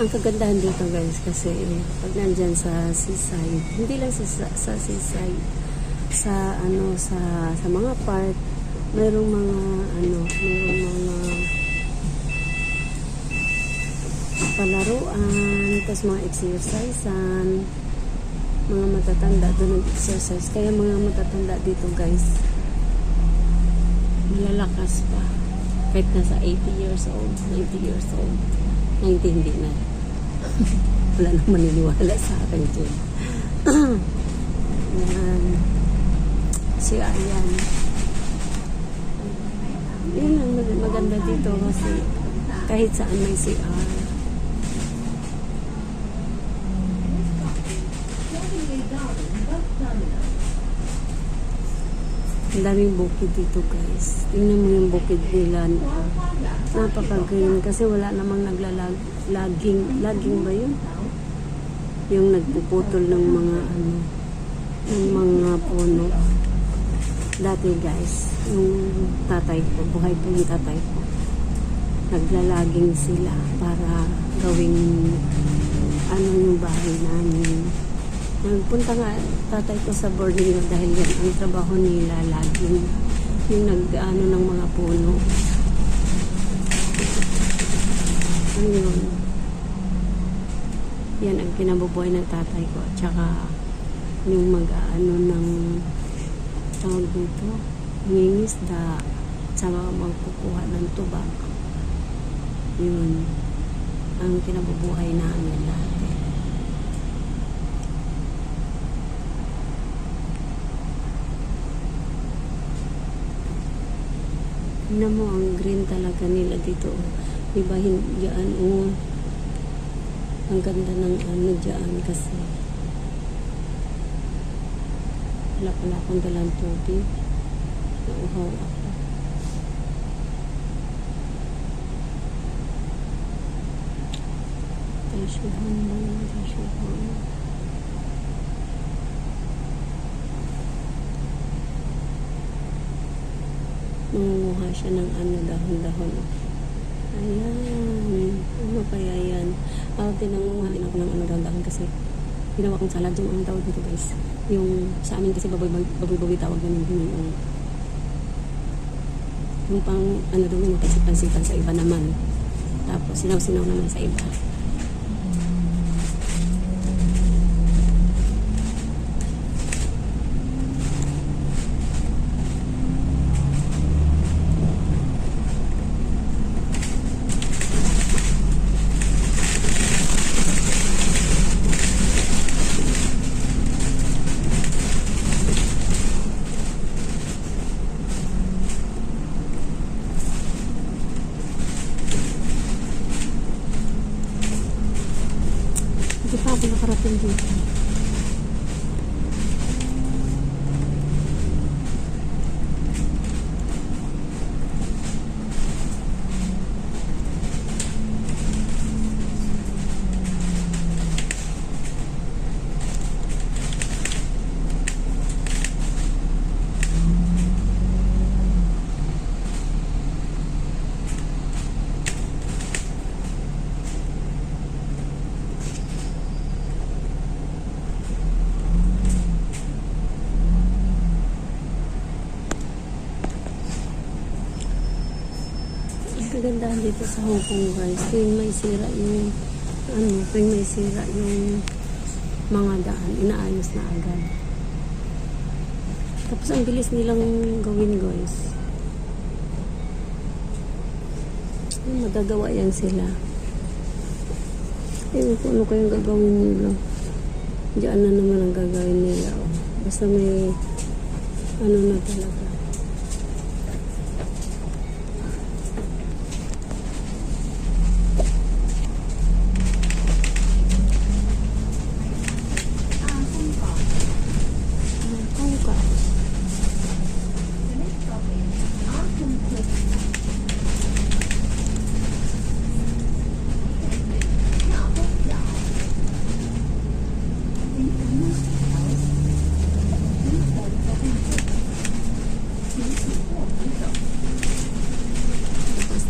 Ang kagandahan dito guys kasi pag nandyan sa seaside, hindi lang sa seaside, sa ano sa mga park, mayroong mga palaruan, tapos mga exercisean, mga matatanda doon nag-exercise. Kaya mga matatanda dito guys, malalakas pa. Kahit nasa 80 years old, 90 years old. 90 hindi na. Wala nang maniniwala sa akin dyan. Yan. Si Ayan. Yun ang maganda dito kasi kahit saan may CR. Ang daming bukid dito guys. Tingnan mo yung bukid nila. Napaka-green kasi wala namang laging ba yun? Yung nagpuputol ng mga ng mga puno. Dati guys, yung tatay ko, buhay po yung tatay ko. Naglalaging sila para gawing yung bahay namin. Nagpunta nga tatay ko sa Borneo dahil yan ang trabaho nila laging yung ng mga puno. Ayun. Yan ang kinabubuhay ng tatay ko at saka yung ng tawag dito, ngingisda at saka magkukuha ng tubak. Yun ang kinabubuhay namin dati. Tingnan mo ang green talaga nila dito. Diba yan ang ganda ng dyan kasi wala pala akong dalang tubig. Nauhaw ako. Tasyuhan mo. Mangunguha siya ng dahon-dahon. Ayan. Ano kaya yan? Tinangunguha din ako ng dahon-dahon kasi ginawa kong salad yung ang tawag dito guys. Yung sa amin kasi baboy tawag namin din yung pang doon yung pansipan sa iba naman. Tapos sinaw-sinaw naman sa iba. Hindi pa ako nakarating dito. Kagandahan dito sa Hong Kong guys, tuwing may sira yung mga daan, inaayos na agad. Tapos ang bilis nilang gawin guys. Magagawa yan sila. Kung ano kayong gagawin nila. Diyan na naman ang gagawin nila. Basta may na talaga.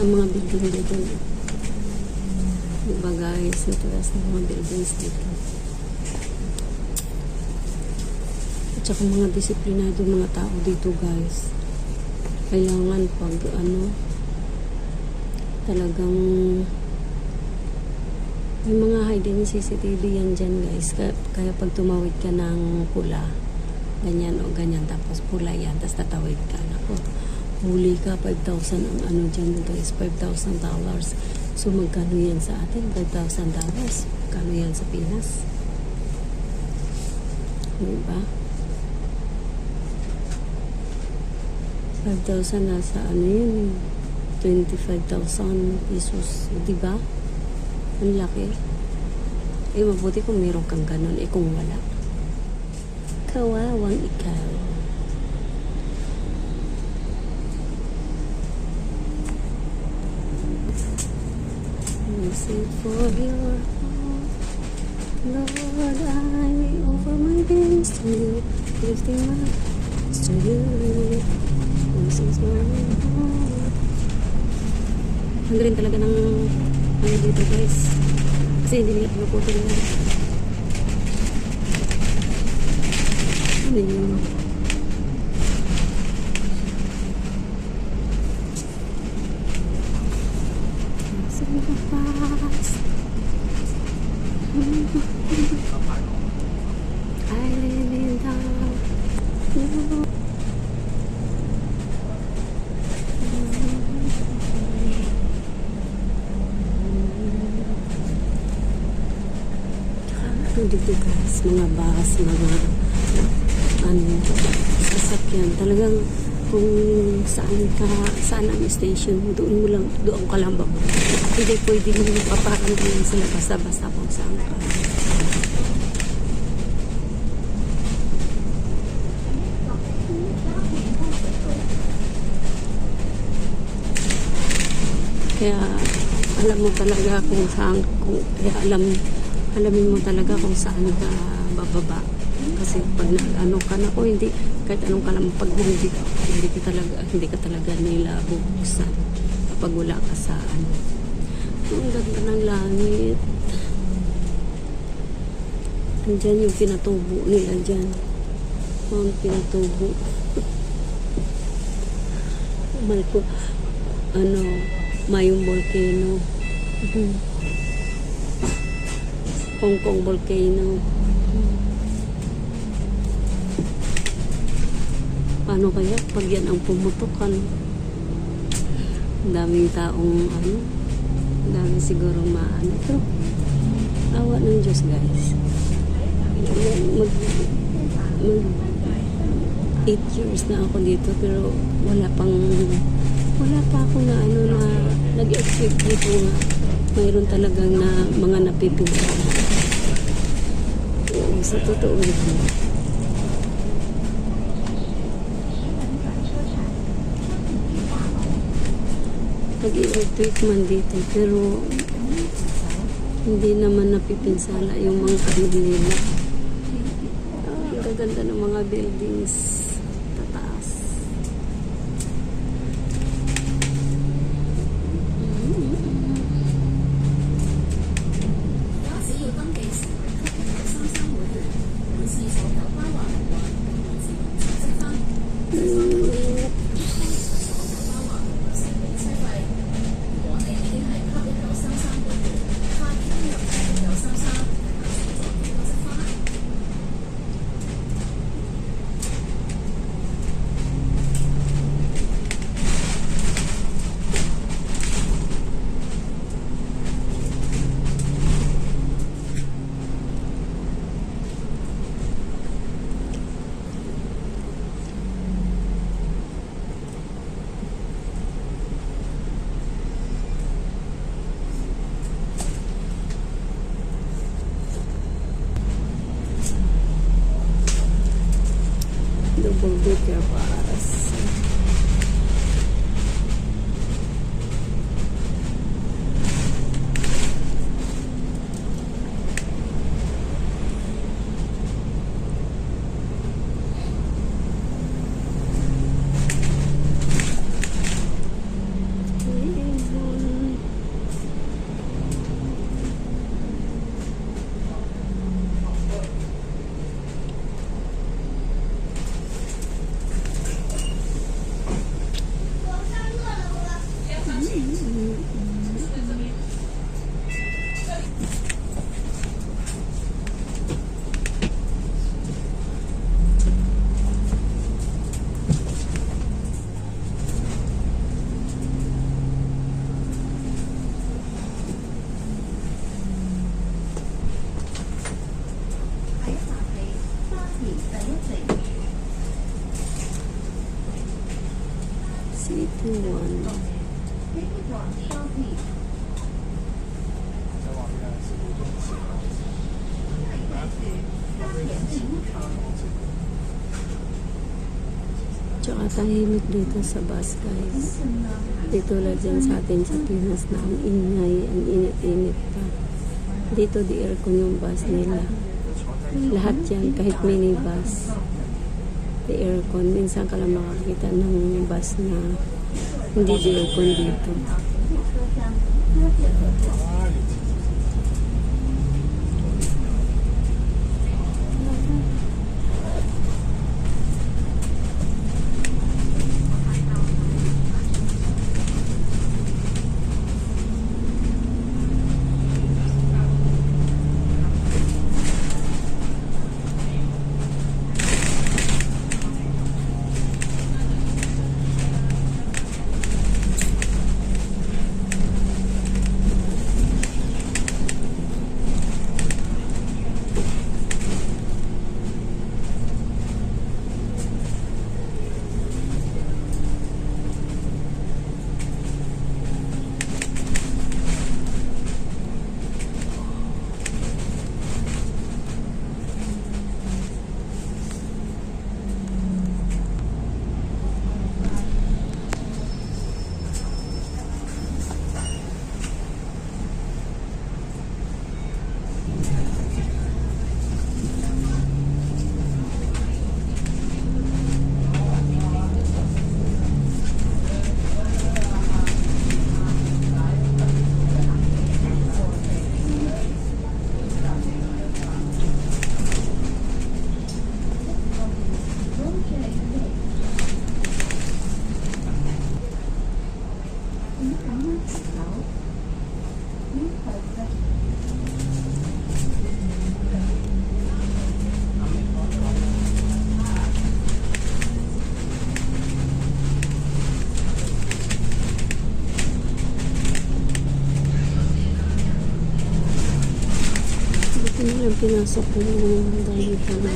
Ang mga building dito. Diba guys, ang taas ng mga buildings dito. At saka mga disiplinado mga tao dito guys. Kailangan pag talagang may mga hidden CCTV yan dyan guys. Kaya pag tumawid ka ng pula, ganyan o ganyan, tapos pula yan, tapos tatawid ka. Naku, huli ka, 5,000 ang ano dyan guys, $5,000. So magkano yan sa atin? $5,000. Magkano yan sa Pinas? Diba? 5,000 nasa ano yun, 25,000 pesos. Diba? Ang laki. Eh, mabuti kung meron kang ganun. Eh, kung wala. Kawawang ikaw. Sing for your heart. Lord, I offer my things to you. Lifting my hands to you. This is my heart. Ang galing talaga ng ano dito guys. Kasi hindi nila pinuputol nila. Ano yun? I live in town. Dito guys, mga bus, mga sasakyan. Talagang kung saan ang station mo, doon ka lang baba. Hindi pwede mo papakan lang sila basta-basta kung saan ka. Kaya alam mo talaga kung saan, alamin mo talaga kung saan ka bababa. Kasi pag ano ka na ko, hindi, kahit anong ka lang, pag hindi ka talaga nila bubuksan kapag wala ka sa ano. Ang ganda ng langit. Andyan yung pinatubo nila dyan. Ang pinatubo. Malko, Mayong volcano. Hong Kong volcano. Paano kaya pag yan ang pumutukan? Ang daming taong ang dami siguro maano. Pero awa ng Diyos guys. Mag 8 years na ako dito pero wala pa ako na nag-expect dito nga mayroon talagang na mga napipinsan. Sa totoo nito. Nag-i-earthquake man dito pero hindi naman napipinsala yung mga kanilila. Ang gaganda ng mga buildings tataas. 81. 再往里是卢中企。Tsaka tahimik dito sa bus, guys. Di tulad dyan sa atin sa Pinas na ang ingay, ang init-init pa. Dito di aircon yung bus nila. Lahat yan, kahit minibus. Di aircon. Minsan ka lang makakita ng bus na hindi di aircon dito. Buti nilang pinasok ko yung dahil ito na